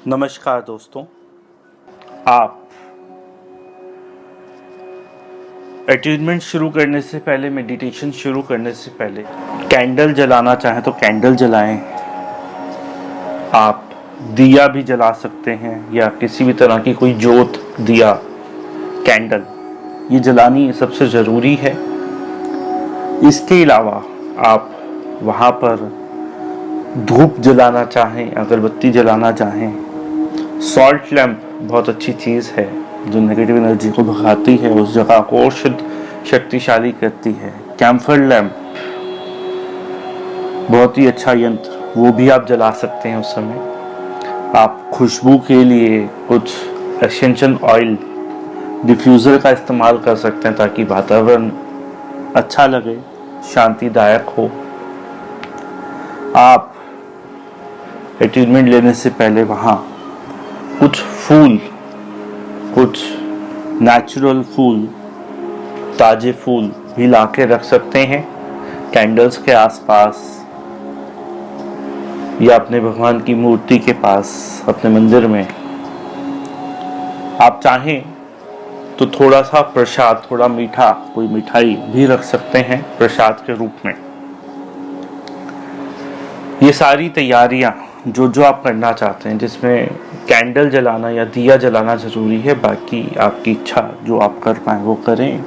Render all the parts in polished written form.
नमस्कार दोस्तों। आप अटैचमेंट शुरू करने से पहले, मेडिटेशन शुरू करने से पहले कैंडल जलाना चाहें तो कैंडल जलाएं। आप दिया भी जला सकते हैं या किसी भी तरह की कोई जोत, दिया, कैंडल ये जलानी सबसे ज़रूरी है। इसके अलावा आप वहाँ पर धूप जलाना चाहें, अगरबत्ती जलाना चाहें, सॉल्ट लैम्प बहुत अच्छी चीज़ है जो नेगेटिव एनर्जी को भगाती है, उस जगह को और शुद्ध शक्तिशाली करती है। कैम्फर लैम्प बहुत ही अच्छा यंत्र, वो भी आप जला सकते हैं। उस समय आप खुशबू के लिए कुछ एसेंशियल ऑयल डिफ्यूज़र का इस्तेमाल कर सकते हैं ताकि वातावरण अच्छा लगे, शांतिदायक हो। आप अटैचमेंट लेने से पहले वहाँ कुछ फूल, कुछ नेचुरल फूल, ताजे फूल भी ला के रख सकते हैं कैंडल्स के आसपास या अपने भगवान की मूर्ति के पास, अपने मंदिर में। आप चाहें तो थोड़ा सा प्रसाद, थोड़ा मीठा, कोई मिठाई भी रख सकते हैं प्रसाद के रूप में। ये सारी तैयारियां जो आप करना चाहते हैं, जिसमें कैंडल जलाना या दिया जलाना ज़रूरी है, बाकी आपकी इच्छा जो आप कर पाएँ वो करें।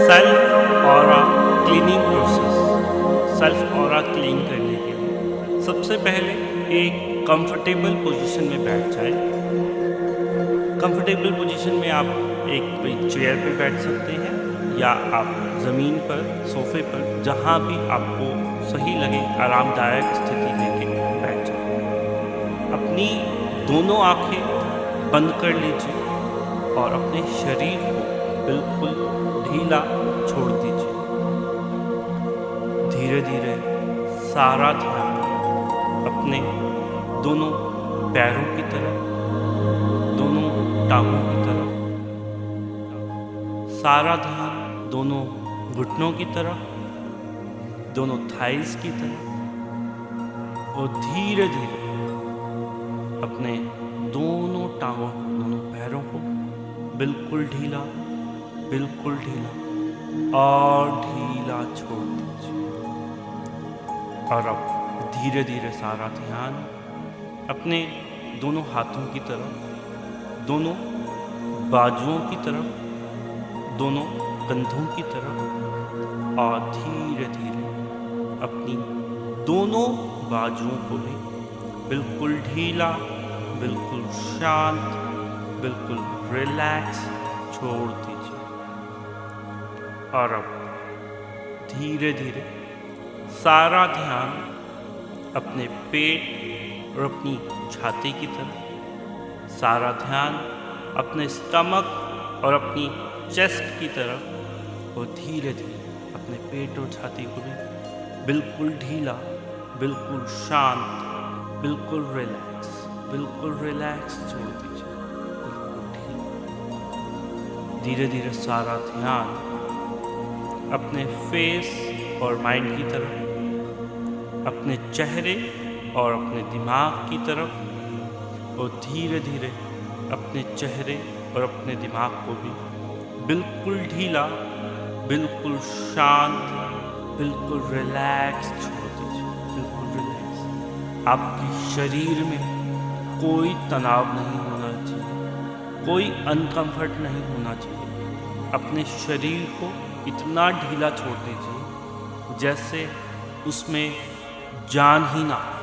Self aura cleaning process. Self aura clean करने के लिए सबसे पहले एक कंफर्टेबल पोजीशन में बैठ जाए। कंफर्टेबल पोजीशन में आप एक कोई चेयर पे बैठ सकते हैं या आप ज़मीन पर, सोफे पर, जहाँ भी आपको सही लगे आरामदायक स्थिति लेके बैठ जाए। अपनी दोनों आंखें बंद कर लीजिए और अपने शरीर को बिल्कुल ढीला छोड़ दीजिए। धीरे धीरे सारा ध्यान अपने दोनों पैरों की तरफ, दोनों टांगों की तरफ, सारा ध्यान दोनों घुटनों की तरफ, दोनों थाइस की तरफ, और धीरे धीरे अपने दोनों टांगों, दोनों पैरों को बिल्कुल ढीला, बिल्कुल ढीला और ढीला छोड़ दीजिए। और अब धीरे धीरे सारा ध्यान अपने दोनों हाथों की तरफ, दोनों बाजुओं की तरफ, दोनों कंधों की तरफ, और धीरे धीरे अपनी दोनों बाजुओं को भी बिल्कुल ढीला, बिल्कुल शांत, बिल्कुल रिलैक्स छोड़ दीजिए। और अब धीरे धीरे सारा ध्यान अपने पेट और अपनी छाती की तरफ, सारा ध्यान अपने स्टमक और अपनी चेस्ट की तरफ, और धीरे धीरे अपने पेट और छाती को भी बिल्कुल ढीला, बिल्कुल शांत, बिल्कुल रिलैक्स छोड़ दीजिए। बिल्कुल ढीला। धीरे धीरे सारा ध्यान अपने फेस और माइंड की तरफ, अपने चेहरे और अपने दिमाग की तरफ, और धीरे धीरे अपने चेहरे और अपने दिमाग को भी बिल्कुल ढीला, बिल्कुल शांत, बिल्कुल रिलैक्स छोड़ दीजिए। बिल्कुल रिलैक्स। आपके शरीर में कोई तनाव नहीं होना चाहिए, कोई अनकंफर्ट नहीं होना चाहिए। अपने शरीर को इतना ढीला छोड़ दीजिए जैसे उसमें जान ही ना हो,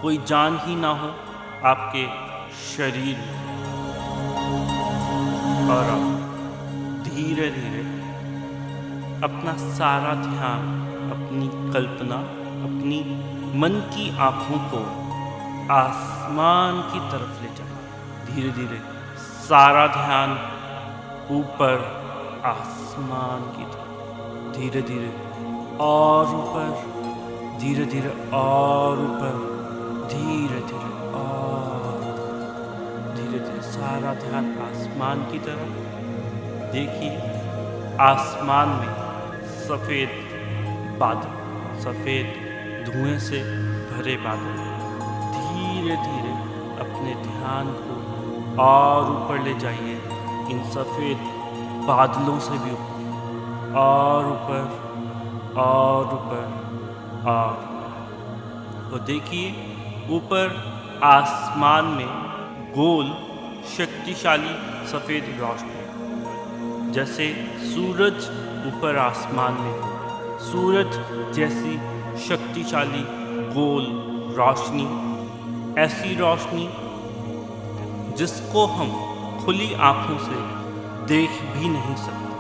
कोई जान ही ना हो आपके शरीर में। और अब धीरे धीरे अपना सारा ध्यान, अपनी कल्पना, अपनी मन की आँखों को आसमान की तरफ ले जाए। धीरे धीरे सारा ध्यान ऊपर आसमान की तरफ, धीरे धीरे और ऊपर, धीरे धीरे और ऊपर, धीरे धीरे और धीरे धीरे सारा ध्यान आसमान की तरफ। देखिए आसमान में सफ़ेद बादल, सफ़ेद धुएं से भरे बादल। धीरे धीरे अपने ध्यान को और ऊपर ले जाइए, इन सफ़ेद बादलों से भी ऊपर, और ऊपर और ऊपर और। तो देखिए ऊपर आसमान में गोल शक्तिशाली सफ़ेद रोशनी, जैसे सूरज ऊपर आसमान में, सूरज जैसी शक्तिशाली गोल रोशनी, ऐसी रोशनी जिसको हम खुली आंखों से देख भी नहीं सकते।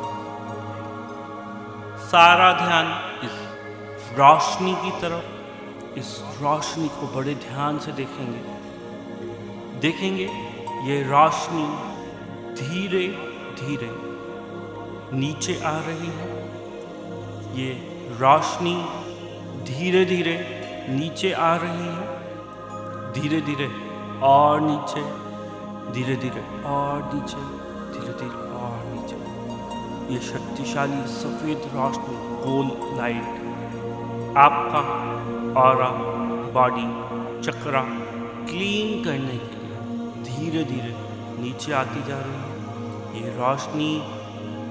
सारा ध्यान इस रोशनी की तरफ, इस रोशनी को बड़े ध्यान से देखेंगे ये रोशनी धीरे धीरे नीचे आ रही है। ये रोशनी धीरे धीरे नीचे आ रही है, धीरे धीरे और नीचे, धीरे धीरे और नीचे, धीरे धीरे और नीचे। ये शक्तिशाली सफ़ेद रोशनी, गोल लाइट आपका ऑरा, बॉडी चक्रा क्लीन करने के लिए धीरे धीरे नीचे आती जा रही है। ये रोशनी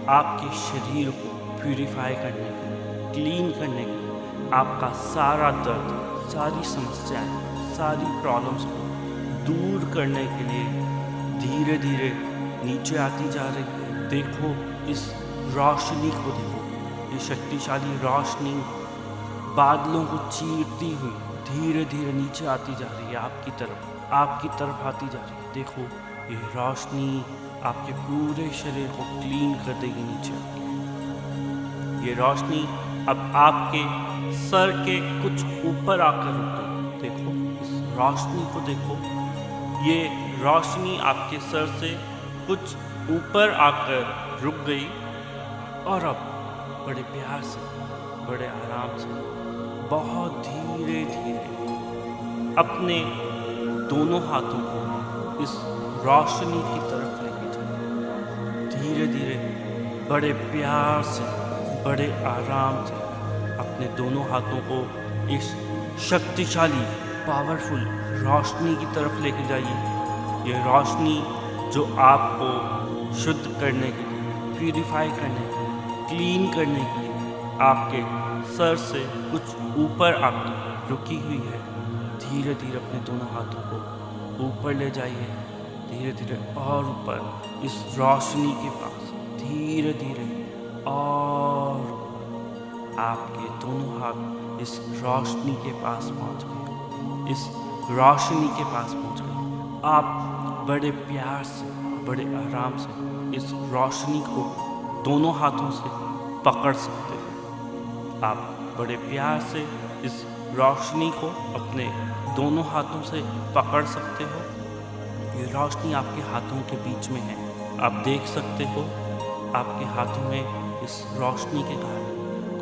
आपके शरीर को प्यूरिफाई करने के लिए, क्लीन करने के लिए, आपका सारा दर्द, सारी समस्याएं, सारी प्रॉब्लम्स को दूर करने के लिए धीरे धीरे नीचे आती जा रही है। देखो इस रोशनी को, देखो ये शक्तिशाली रोशनी बादलों को चीरती हुई धीरे धीरे नीचे आती जा रही है, आपकी तरफ आती जा रही है। देखो ये रोशनी आपके पूरे शरीर को क्लीन कर देगी नीचे आके। ये रोशनी अब आपके सर के कुछ ऊपर आकर रुक गई। देखो इस रोशनी को, देखो ये रोशनी आपके सर से कुछ ऊपर आकर रुक गई और अब बड़े प्यार से, बड़े आराम से, बहुत धीरे धीरे अपने दोनों हाथों को इस रोशनी की तरफ लेके जाए। धीरे धीरे बड़े प्यार से, बड़े आराम से अपने दोनों हाथों को इस शक्तिशाली पावरफुल रोशनी की तरफ लेके जाइए। ये रोशनी जो आपको शुद्ध करने के लिए, प्यूरिफाई करने के लिए, क्लीन करने के लिए आपके सर से कुछ ऊपर आकर रुकी हुई है। धीरे धीरे अपने दोनों हाथों को ऊपर ले जाइए, धीरे धीरे और ऊपर इस रोशनी के पास, धीरे धीरे और आपके दोनों हाथ इस रोशनी के पास पहुंच गए, इस रोशनी के पास पहुंच गए। आप बड़े प्यार से, बड़े आराम से इस रोशनी को दोनों हाथों से पकड़ सकते हैं। आप बड़े प्यार से इस रोशनी को अपने दोनों हाथों से पकड़ सकते हो। ये रोशनी आपके हाथों के बीच में है, आप देख सकते हो आपके हाथों में इस रोशनी के कारण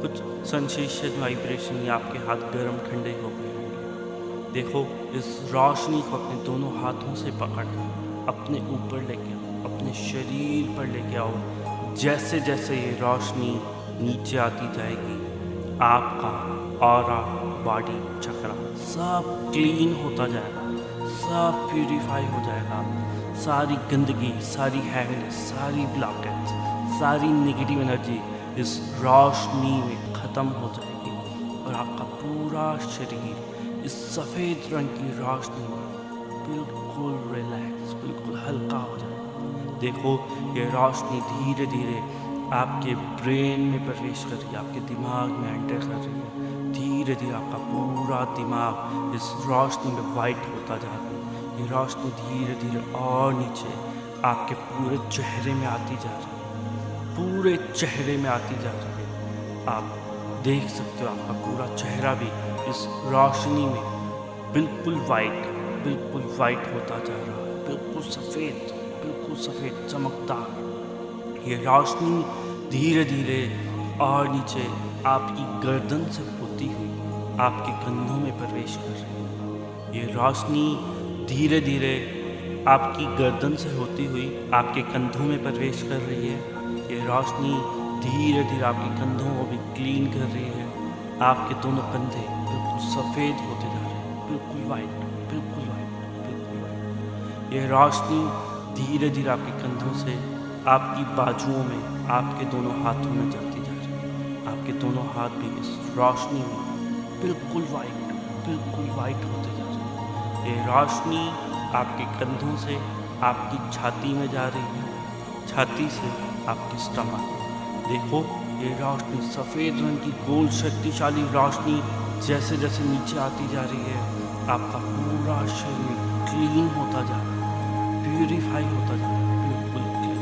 कुछ सेंसेशन, वाइब्रेशन, या आपके हाथ गर्म ठंडे हो गए होंगे। देखो इस रोशनी को अपने दोनों हाथों से पकड़ अपने ऊपर लेके आओ, अपने शरीर पर लेके आओ। जैसे जैसे ये रोशनी नीचे आती जाएगी, आपका ऑरा, बॉडी चक्रा सब क्लीन होता जाएगा, सब प्यूरिफाई हो जाएगा। सारी गंदगी, सारी हैवीनेस, सारी ब्लॉकेज, सारी नेगेटिव एनर्जी इस रोशनी में ख़त्म हो जाएगी और आपका पूरा शरीर इस सफ़ेद रंग की रोशनी में बिल्कुल रिलैक्स, बिल्कुल हल्का हो जाएगा। देखो ये रोशनी धीरे धीरे आपके ब्रेन में प्रवेश कर रही है, आपके दिमाग में एंटर कर रही है। धीरे धीरे आपका पूरा दिमाग इस रोशनी में वाइट होता जा रहा है। ये रोशनी धीरे धीरे और नीचे आपके पूरे चेहरे में आती जा रही है, पूरे चेहरे में आती जा रही है। आप देख सकते हो आपका पूरा चेहरा भी इस रोशनी में बिल्कुल वाइट होता जा रहा है, बिल्कुल सफ़ेद चमकदार। ये रोशनी धीरे धीरे और नीचे आपकी गर्दन से होती हुई आपके कंधों में प्रवेश कर रही है। ये रोशनी धीरे धीरे आपकी गर्दन से होती हुई आपके कंधों में प्रवेश कर रही है। ये रोशनी धीरे धीरे आपके कंधों को भी क्लीन कर रही है, आपके दोनों कंधे बिल्कुल सफ़ेद होते जा रहे हैं, बिल्कुल वाइट, बिल्कुल वाइट, बिल्कुल वाइट। ये रोशनी धीरे धीरे आपके कंधों से आपकी बाजुओं में, आपके दोनों हाथों में जाती जा रही है। आपके दोनों हाथ भी इस रोशनी में बिल्कुल वाइट होते जा रहे हैं। ये रोशनी आपके कंधों से आपकी छाती में जा रही है, छाती से आपकी स्टमक। देखो, ये रोशनी सफ़ेद रंग की गोल शक्तिशाली रोशनी जैसे जैसे नीचे आती जा रही है, आपका पूरा शरीर क्लीन होता जा रहा है, प्यूरिफाई होता जा रहा है, बिल्कुल क्लीन,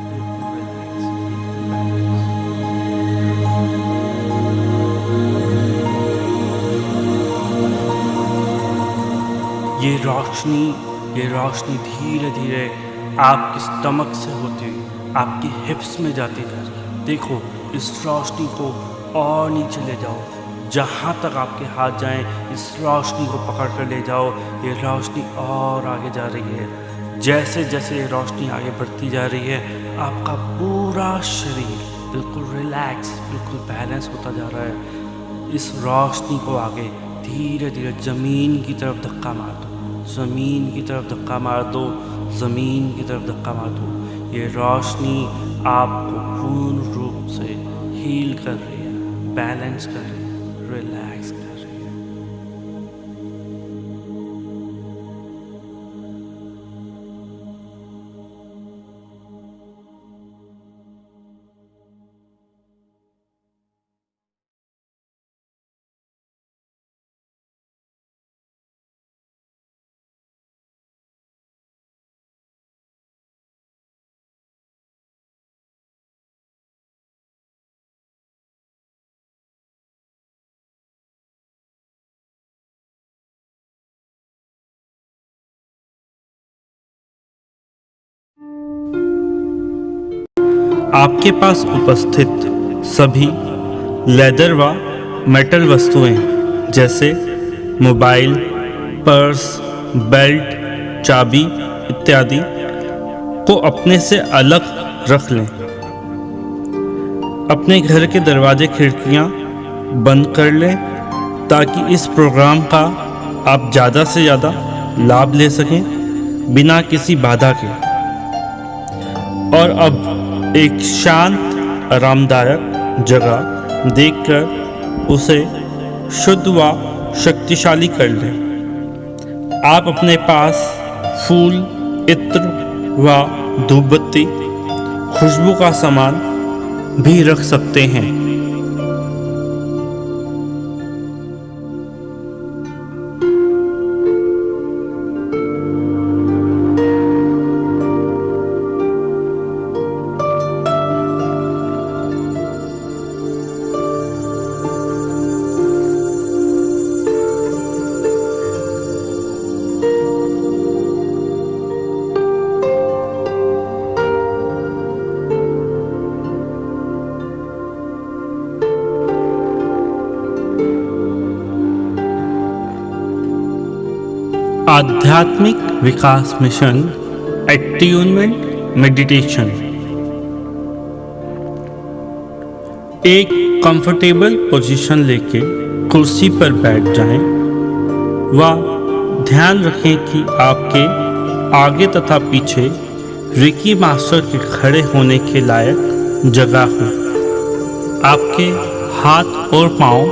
बिल्कुल रिलैक्स, बिल्कुल बैलेंस। ये रोशनी धीरे धीरे आपके स्टमक से होती हुई आपके हिप्स में जाती जा रही है। देखो, इस रोशनी को और नीचे ले जाओ, जहाँ तक आपके हाथ जाएं, इस रोशनी को पकड़ कर ले जाओ। ये रोशनी और आगे जा रही है। जैसे जैसे ये रोशनी आगे बढ़ती जा रही है, आपका पूरा शरीर बिल्कुल रिलैक्स, बिल्कुल बैलेंस होता जा रहा है। इस रोशनी को आगे धीरे धीरे ज़मीन की तरफ धक्का मार दो, ज़मीन की तरफ धक्का मार दो, ज़मीन की तरफ धक्का मार दो। ये रोशनी आपको पूर्ण रूप से हील कर रही है, बैलेंस कर रही है, रिलैक्स कर रही है। आपके पास उपस्थित सभी लेदर व मेटल वस्तुएं जैसे मोबाइल, पर्स, बेल्ट, चाबी इत्यादि को अपने से अलग रख लें। अपने घर के दरवाजे खिड़कियां बंद कर लें ताकि इस प्रोग्राम का आप ज़्यादा से ज़्यादा लाभ ले सकें बिना किसी बाधा के। और अब एक शांत आरामदायक जगह देखकर उसे शुद्ध व शक्तिशाली कर लें। आप अपने पास फूल, इत्र व धूपबत्ती, खुशबू का सामान भी रख सकते हैं। आध्यात्मिक विकास मिशन एट्यूनमेंट मेडिटेशन। एक कंफर्टेबल पोजीशन लेके कुर्सी पर बैठ जाएं व ध्यान रखें कि आपके आगे तथा पीछे रिकी मास्टर के खड़े होने के लायक जगह हो। आपके हाथ और पांव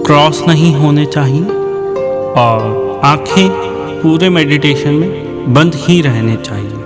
क्रॉस नहीं होने चाहिए और आंखें पूरे मेडिटेशन में बंद ही रहने चाहिए।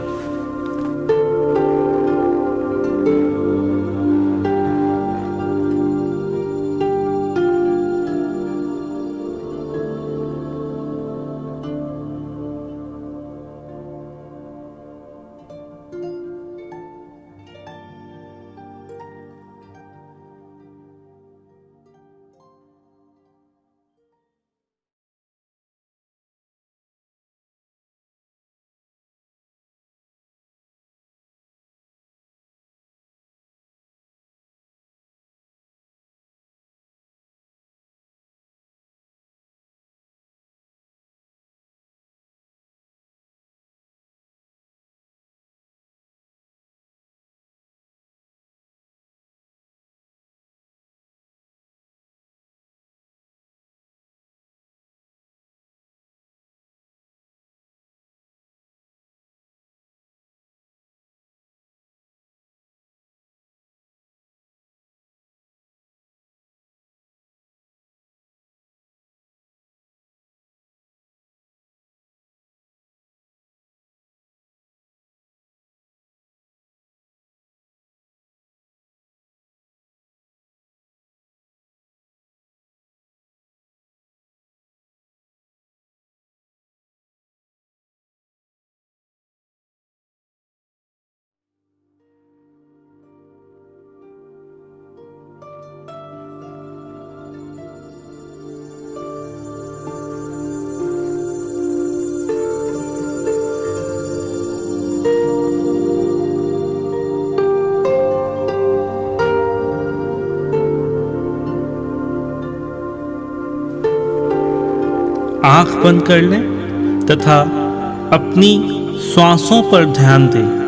आंख बंद कर लें तथा अपनी श्वासों पर ध्यान दें।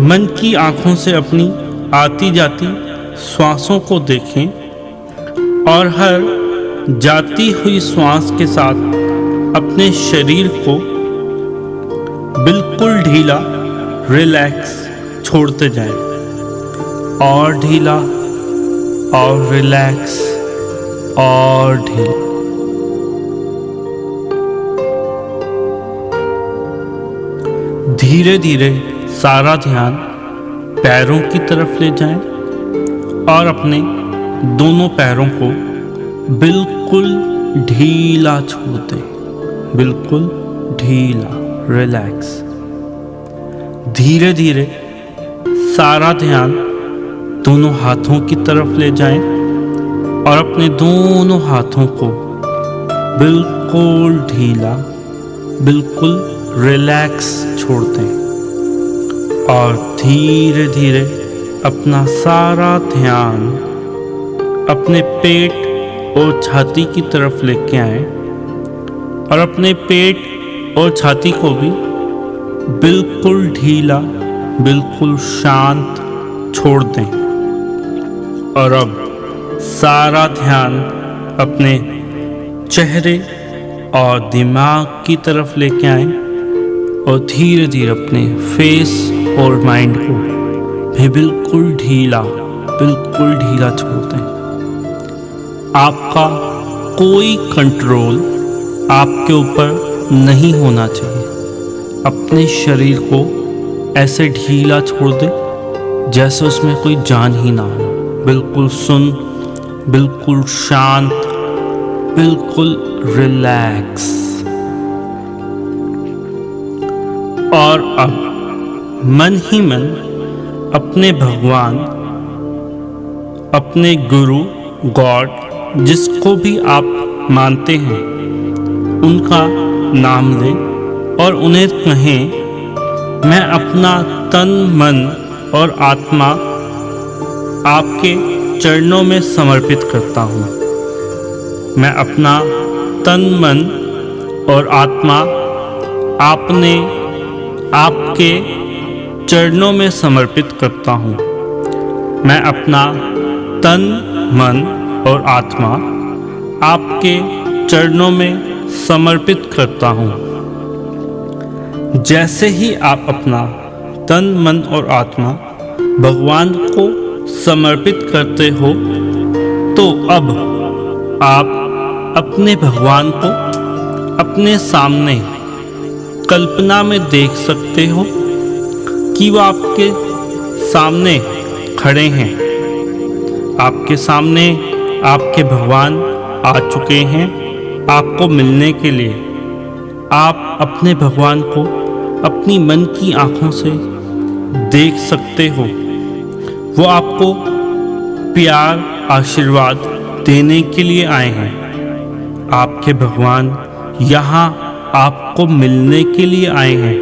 मन की आंखों से अपनी आती जाती श्वासों को देखें और हर जाती हुई श्वास के साथ अपने शरीर को बिल्कुल ढीला रिलैक्स छोड़ते जाएं और ढीला और रिलैक्स और ढीला। धीरे धीरे सारा ध्यान पैरों की तरफ ले जाएं और अपने दोनों पैरों को बिल्कुल ढीला छोड़ दें, बिल्कुल ढीला रिलैक्स। धीरे धीरे सारा ध्यान दोनों हाथों की तरफ ले जाएं और अपने दोनों हाथों को बिल्कुल ढीला, बिल्कुल रिलैक्स छोड़ दें और धीरे धीरे अपना सारा ध्यान अपने पेट और छाती की तरफ लेके आए और अपने पेट और छाती को भी बिल्कुल ढीला, बिल्कुल शांत छोड़ दें और अब सारा ध्यान अपने चेहरे और दिमाग की तरफ लेके आए और धीरे धीरे अपने फेस और माइंड को भी बिल्कुल ढीला, बिल्कुल ढीला छोड़ दें। आपका कोई कंट्रोल आपके ऊपर नहीं होना चाहिए। अपने शरीर को ऐसे ढीला छोड़ दें जैसे उसमें कोई जान ही ना हो। बिल्कुल सुन, बिल्कुल शांत, बिल्कुल रिलैक्स। और अब मन ही मन अपने भगवान, अपने गुरु, गॉड, जिसको भी आप मानते हैं, उनका नाम लें और उन्हें कहें, मैं अपना तन, मन और आत्मा आपके चरणों में समर्पित करता हूँ। मैं अपना तन, मन और आत्मा आपके चरणों में समर्पित करता हूँ। मैं अपना तन, मन और आत्मा आपके चरणों में समर्पित करता हूँ। जैसे ही आप अपना तन, मन और आत्मा भगवान को समर्पित करते हो, तो अब आप अपने भगवान को अपने सामने कल्पना में देख सकते हो कि वो आपके सामने खड़े हैं। आपके सामने आपके भगवान आ चुके हैं आपको मिलने के लिए। आप अपने भगवान को अपनी मन की आंखों से देख सकते हो। वो आपको प्यार, आशीर्वाद देने के लिए आए हैं। आपके भगवान यहाँ आपको मिलने के लिए आए हैं।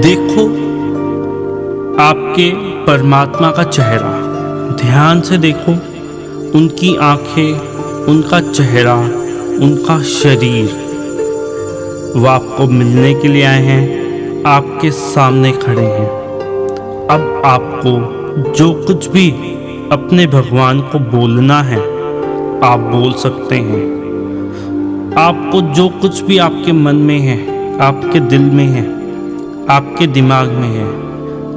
देखो आपके परमात्मा का चेहरा, ध्यान से देखो उनकी आंखें, उनका चेहरा, उनका शरीर। वो आपको मिलने के लिए आए हैं, आपके सामने खड़े हैं। अब आपको जो कुछ भी अपने भगवान को बोलना है, आप बोल सकते हैं। आपको जो कुछ भी आपके मन में है, आपके दिल में है, आपके दिमाग में है,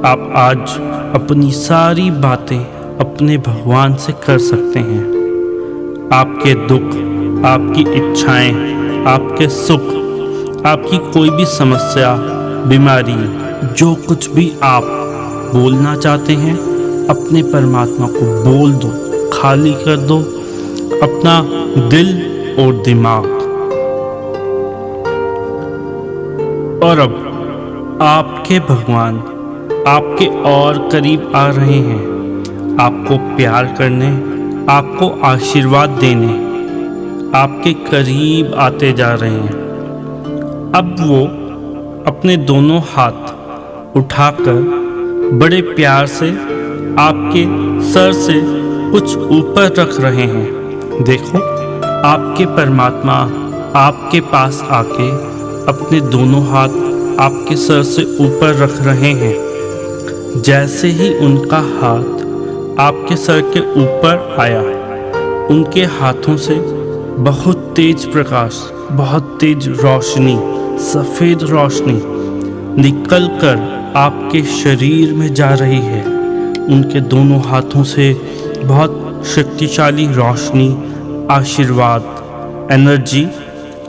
आप आज अपनी सारी बातें अपने भगवान से कर सकते हैं। आपके दुख, आपकी इच्छाएं, आपके सुख, आपकी कोई भी समस्या, बीमारी, जो कुछ भी आप बोलना चाहते हैं, अपने परमात्मा को बोल दो, खाली कर दो अपना दिल और दिमाग। और अब आपके भगवान आपके और करीब आ रहे हैं, आपको प्यार करने, आपको आशीर्वाद देने, आपके करीब आते जा रहे हैं। अब वो अपने दोनों हाथ उठाकर बड़े प्यार से आपके सर से कुछ ऊपर रख रहे हैं देखो, आपके परमात्मा आपके पास आके अपने दोनों हाथ आपके सर से ऊपर रख रहे हैं। जैसे ही उनका हाथ आपके सर के ऊपर आया, उनके हाथों से बहुत तेज प्रकाश, बहुत तेज रोशनी, सफ़ेद रोशनी निकल कर आपके शरीर में जा रही है। उनके दोनों हाथों से बहुत शक्तिशाली रोशनी, आशीर्वाद, एनर्जी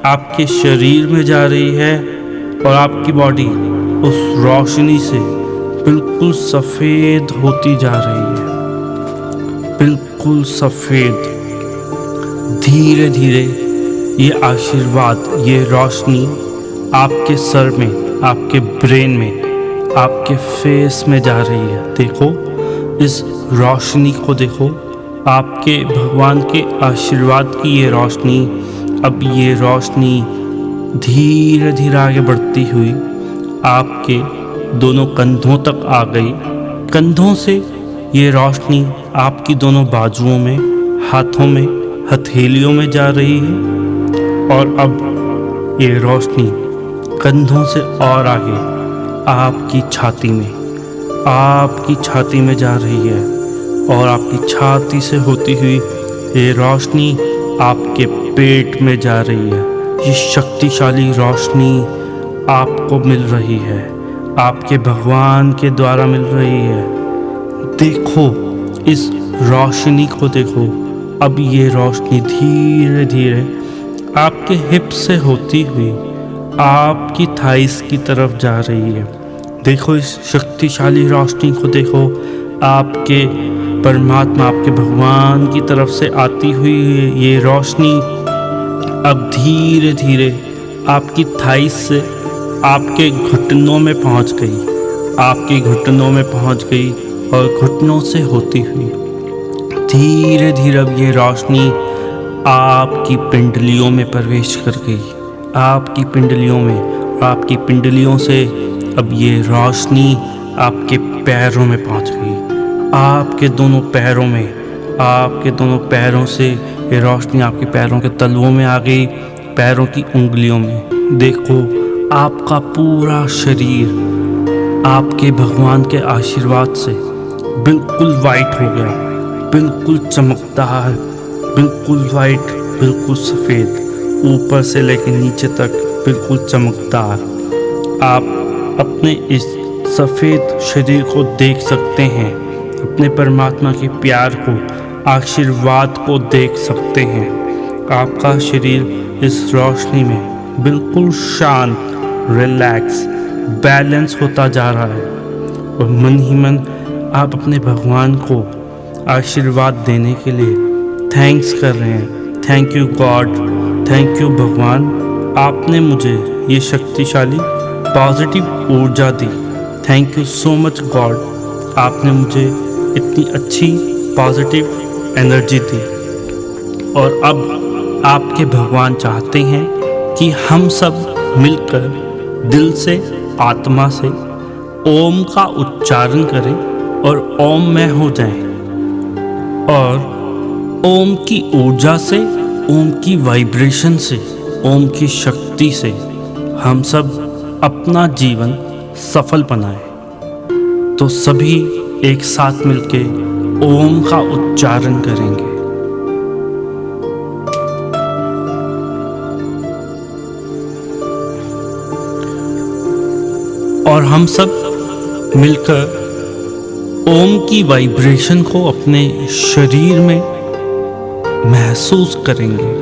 आपके शरीर में जा रही है और आपकी बॉडी उस रोशनी से बिल्कुल सफ़ेद होती जा रही है, बिल्कुल सफ़ेद। धीरे धीरे ये आशीर्वाद, ये रोशनी आपके सर में, आपके ब्रेन में, आपके फेस में जा रही है। देखो, इस रोशनी को देखो, आपके भगवान के आशीर्वाद की ये रोशनी। अब ये रोशनी धीरे धीरे आगे बढ़ती हुई आपके दोनों कंधों तक आ गई। कंधों से ये रोशनी आपकी दोनों बाजुओं में, हाथों में, हथेलियों में जा रही है और अब ये रोशनी कंधों से और आगे आपकी छाती में जा रही है और आपकी छाती से होती हुई ये रोशनी आपके पेट में जा रही है। ये शक्तिशाली रोशनी आपको मिल रही है, आपके भगवान के द्वारा मिल रही है। देखो, इस रोशनी को देखो। अब ये रोशनी धीरे धीरे आपके हिप से होती हुई आपकी थाइस की तरफ जा रही है। देखो, इस शक्तिशाली रोशनी को देखो। आपके परमात्मा, आपके भगवान की तरफ से आती हुई ये रोशनी अब धीरे धीरे आपकी थाइस से आपके घुटनों में पहुंच गई, आपके घुटनों में पहुंच गई और घुटनों से होती हुई धीरे धीरे अब ये रोशनी आपकी पिंडलियों में प्रवेश कर गई, आपकी पिंडलियों में। और आपकी पिंडलियों से अब ये रोशनी आपके पैरों में पहुंच गई, आपके दोनों पैरों में। आपके दोनों पैरों से ये रोशनी आपके पैरों के तलवों में आ गई, पैरों की उंगलियों में। देखो, आपका पूरा शरीर आपके भगवान के आशीर्वाद से बिल्कुल वाइट हो गया, बिल्कुल चमकदार, बिल्कुल वाइट, बिल्कुल सफ़ेद, ऊपर से लेकर नीचे तक बिल्कुल चमकदार। आप अपने इस सफ़ेद शरीर को देख सकते हैं, अपने परमात्मा के प्यार को, आशीर्वाद को देख सकते हैं। आपका शरीर इस रोशनी में बिल्कुल शांत, रिलैक्स, बैलेंस होता जा रहा है और मन ही मन आप अपने भगवान को आशीर्वाद देने के लिए थैंक्स कर रहे हैं। Thank you God, thank you भगवान, आपने मुझे ये शक्तिशाली पॉजिटिव ऊर्जा दी। Thank you so much God, आपने मुझे इतनी अच्छी पॉजिटिव एनर्जी दी। और अब आपके भगवान चाहते हैं कि हम सब मिलकर दिल से, आत्मा से ओम का उच्चारण करें और ओम में हो जाएं। और ओम की ऊर्जा से, ओम की वाइब्रेशन से, ओम की शक्ति से हम सब अपना जीवन सफल बनाएं। तो सभी एक साथ मिलके ओम का उच्चारण करेंगे। और हम सब मिलकर ओम की वाइब्रेशन को अपने शरीर में महसूस करेंगे।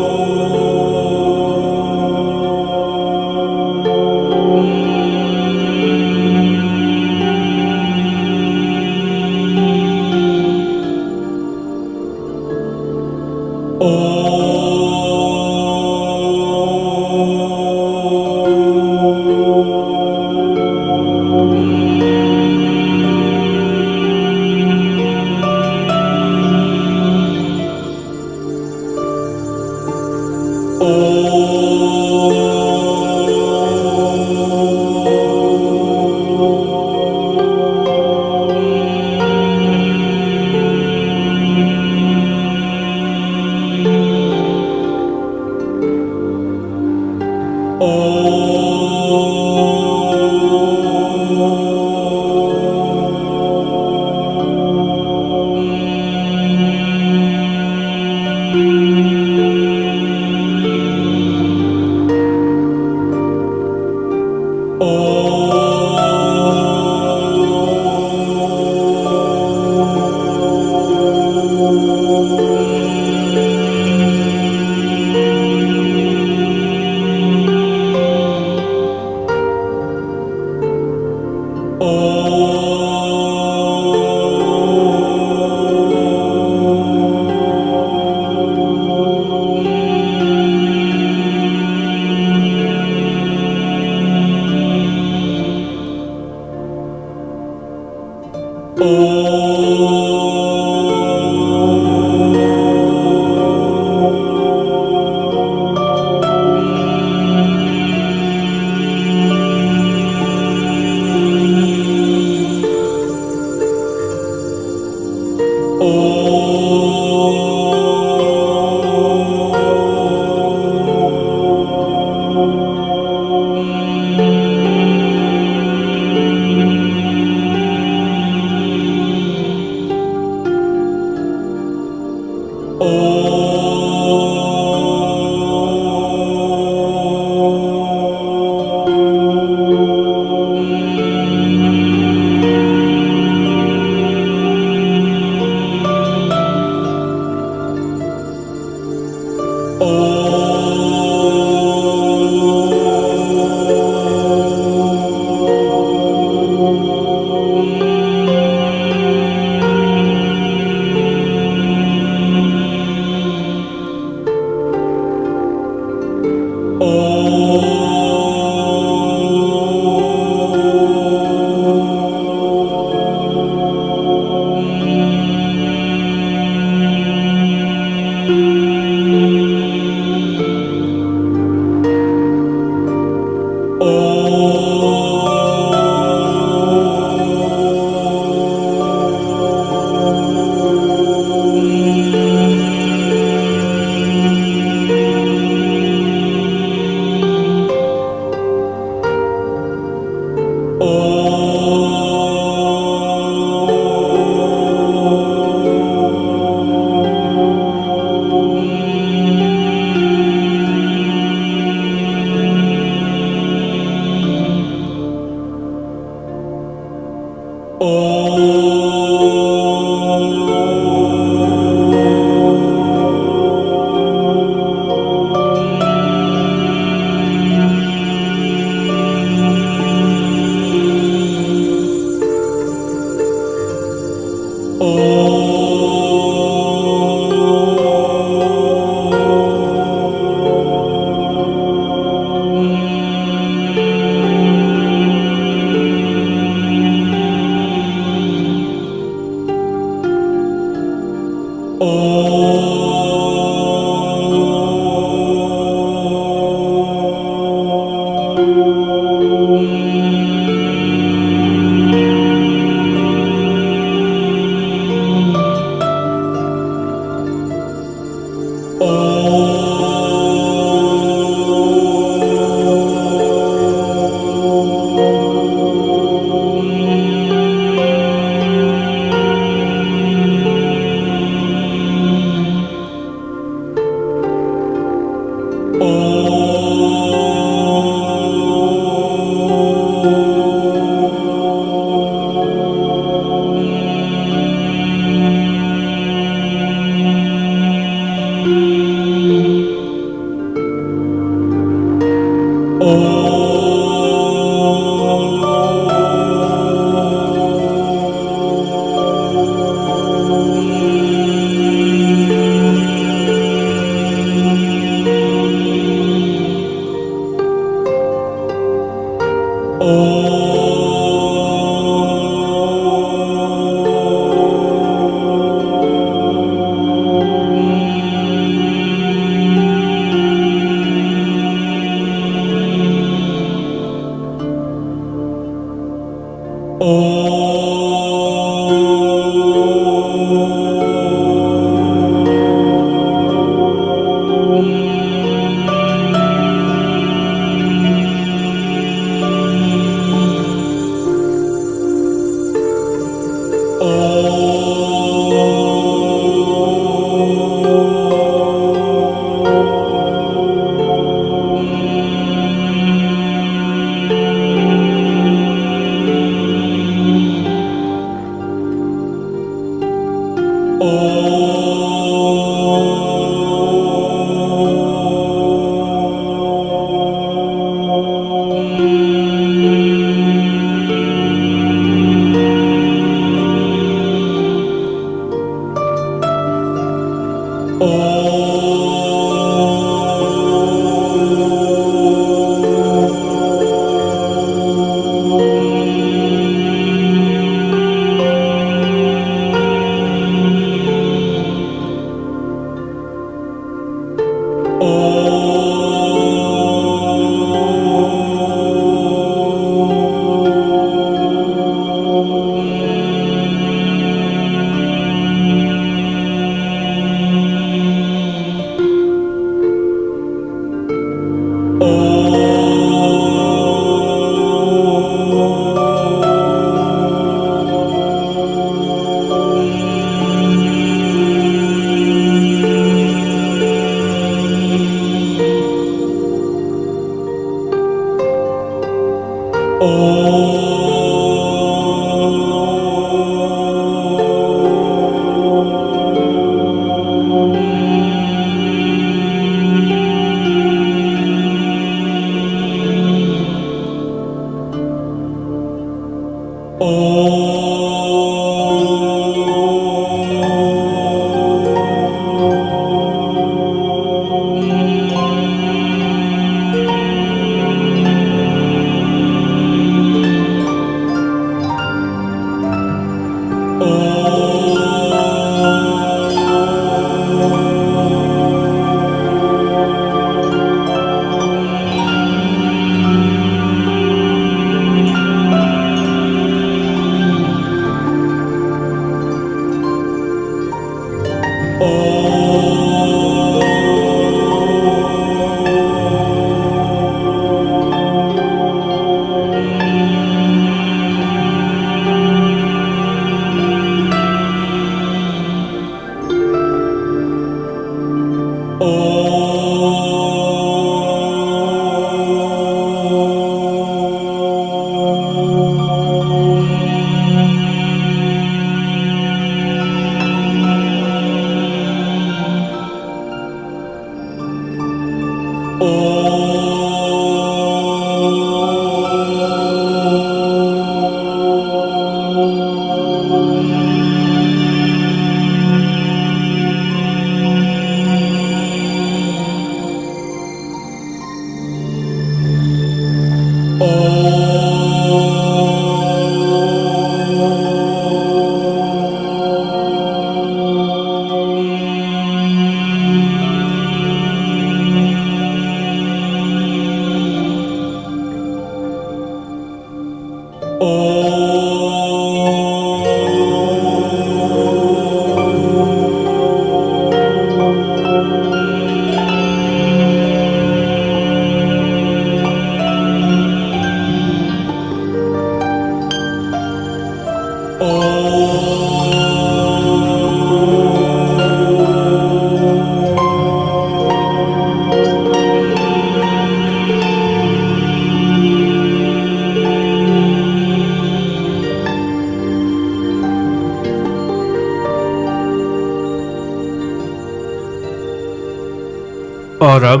और अब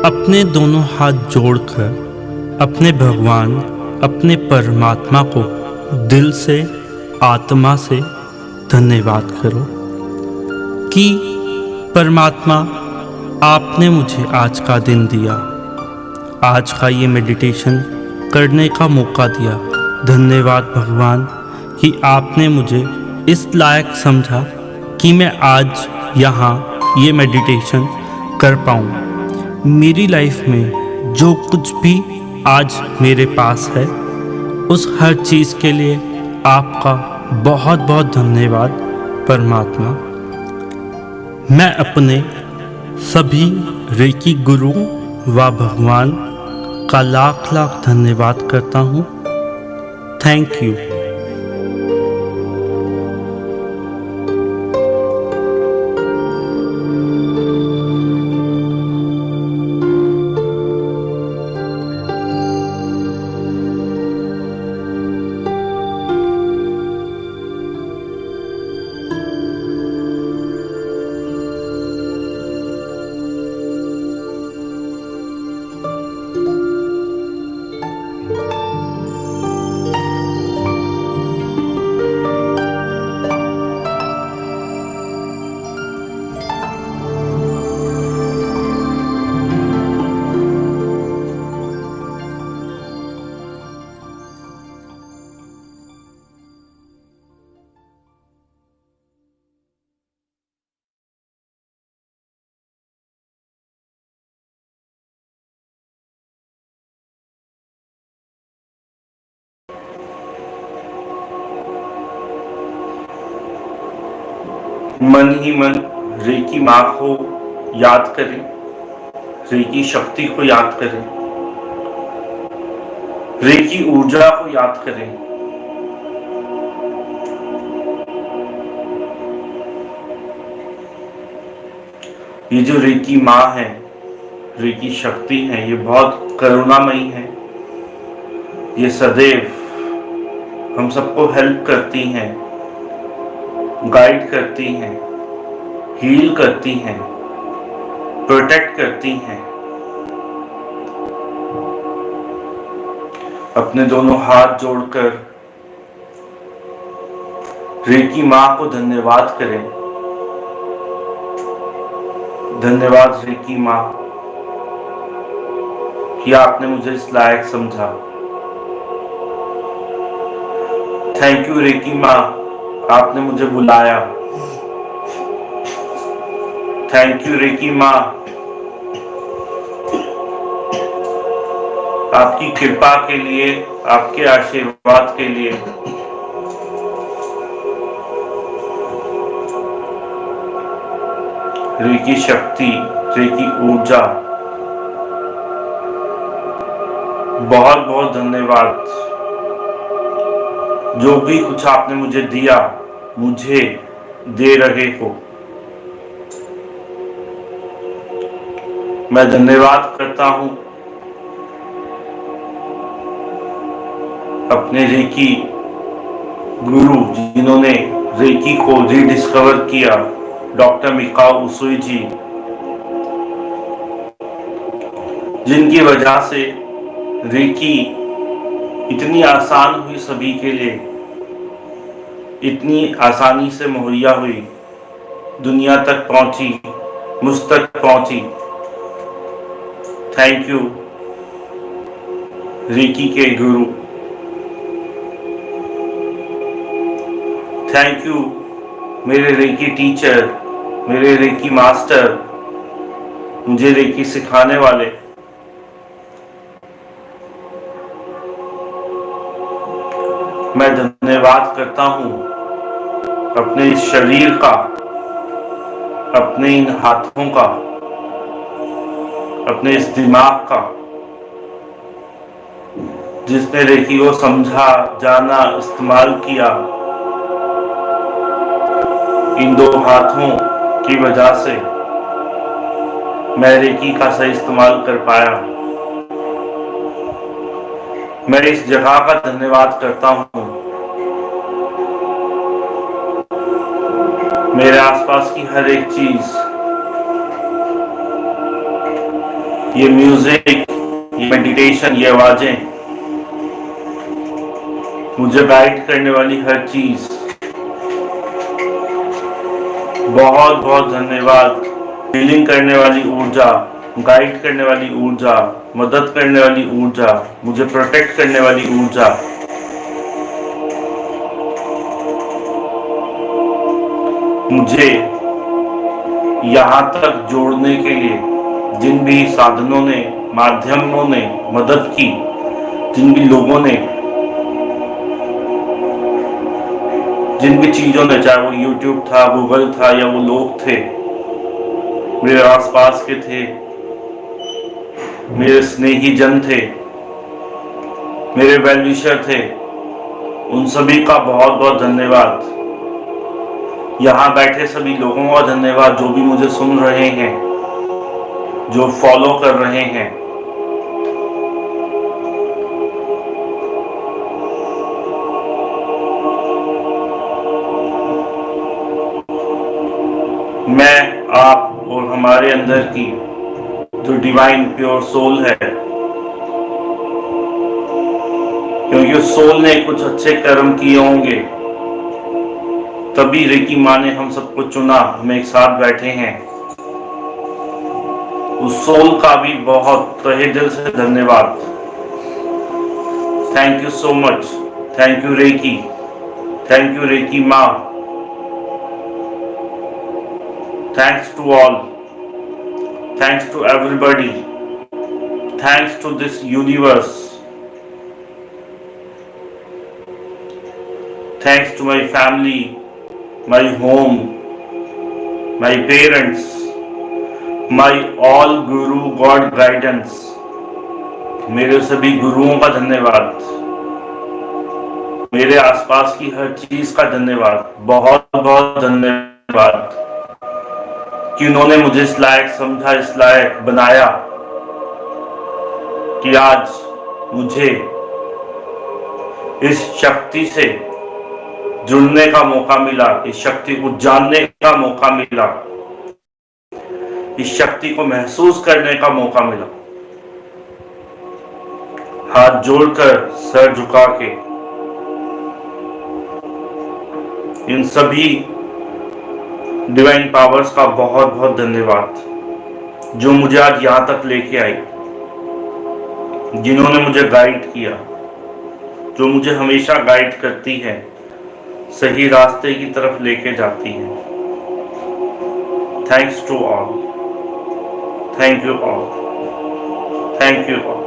अपने दोनों हाथ जोड़कर अपने भगवान, अपने परमात्मा को दिल से, आत्मा से धन्यवाद करो कि परमात्मा आपने मुझे आज का दिन दिया, आज का ये मेडिटेशन करने का मौका दिया। धन्यवाद भगवान कि आपने मुझे इस लायक समझा कि मैं आज यहाँ ये मेडिटेशन कर पाऊँ। मेरी लाइफ में जो कुछ भी आज मेरे पास है उस हर चीज़ के लिए आपका बहुत बहुत धन्यवाद परमात्मा। मैं अपने सभी रेकी गुरु व भगवान का लाख लाख धन्यवाद करता हूँ। Thank you. मन ही मन रेकी माँ को याद करें, रेकी शक्ति को याद करें, रेकी ऊर्जा को याद करें। ये जो रेकी माँ है, रेकी शक्ति है, ये बहुत करुणामयी है। ये सदैव हम सबको हेल्प करती हैं, गाइड करती हैं, हील करती हैं, प्रोटेक्ट करती हैं। अपने दोनों हाथ जोड़कर रेकी माँ को धन्यवाद करें। धन्यवाद रेकी माँ कि आपने मुझे इस लायक समझा। थैंक यू रेकी माँ, आपने मुझे बुलाया। थैंक यू रेकी माँ, आपकी कृपा के लिए, आपके आशीर्वाद के लिए। रेकी शक्ति, रेकी ऊर्जा, बहुत बहुत धन्यवाद। जो भी कुछ आपने मुझे दिया, मुझे दे रहे हो, मैं धन्यवाद करता हूं अपने रेकी गुरु जिन्होंने रेकी को रीडिस्कवर किया, डॉक्टर मिकाओ उसुई जी, जिनकी वजह से रेकी इतनी आसान हुई सभी के लिए, इतनी आसानी से मुहैया हुई, दुनिया तक पहुंची, मुझ तक पहुंची। थैंक यू रेकी के गुरु। थैंक यू मेरे रेकी टीचर, मेरे रेकी मास्टर, मुझे रेकी सिखाने वाले। मैं धन्यवाद करता हूं अपने इस शरीर का, अपने इन हाथों का, अपने इस दिमाग का, जिसने रेकी को समझा, जाना, इस्तेमाल किया। इन दो हाथों की वजह से मैं रेकी का सही इस्तेमाल कर पाया। मैं इस जगह का धन्यवाद करता हूं, मेरे आसपास की हर एक चीज, ये म्यूजिक, ये मेडिटेशन, ये आवाजें, मुझे गाइड करने वाली हर चीज, बहुत बहुत धन्यवाद। हीलिंग करने वाली ऊर्जा, गाइड करने वाली ऊर्जा, मदद करने वाली ऊर्जा, मुझे प्रोटेक्ट करने वाली ऊर्जा, मुझे यहाँ तक जोड़ने के लिए जिन भी साधनों ने, माध्यमों ने मदद की, जिन भी लोगों ने, जिन भी चीजों ने, चाहे वो YouTube था, गूगल था, या वो लोग थे मेरे आसपास के थे, मेरे स्नेही जन थे, मेरे वेल विशर थे, उन सभी का बहुत बहुत धन्यवाद। यहाँ बैठे सभी लोगों का धन्यवाद जो भी मुझे सुन रहे हैं, जो फॉलो कर रहे हैं। मैं, आप और हमारे अंदर की जो डिवाइन प्योर सोल है, क्योंकि उस सोल ने कुछ अच्छे कर्म किए होंगे, तभी रेकी माँ ने हम सबको चुना, हम एक साथ बैठे हैं। उस सोल का भी बहुत तहे दिल से धन्यवाद। Thank you so much. Thank you reiki, thank you reiki माँ। Thanks to all. Thanks to everybody. Thanks to this universe. Thanks to my family, my home, my parents, my all guru God guidance, मेरे सभी गुरुओं का धन्यवाद, मेरे आसपास की हर चीज का धन्यवाद, बहुत बहुत धन्यवाद कि उन्होंने मुझे इस लायक समझा, इस लायक बनाया कि आज मुझे इस शक्ति से जुड़ने का मौका मिला, इस शक्ति को जानने का मौका मिला, इस शक्ति को महसूस करने का मौका मिला। हाथ जोड़कर, सर झुका के इन सभी डिवाइन पावर्स का बहुत बहुत धन्यवाद जो मुझे आज यहां तक लेके आई, जिन्होंने मुझे गाइड किया, जो मुझे हमेशा गाइड करती है, सही रास्ते की तरफ लेके जाती है। Thanks to all, thank you all, thank you all.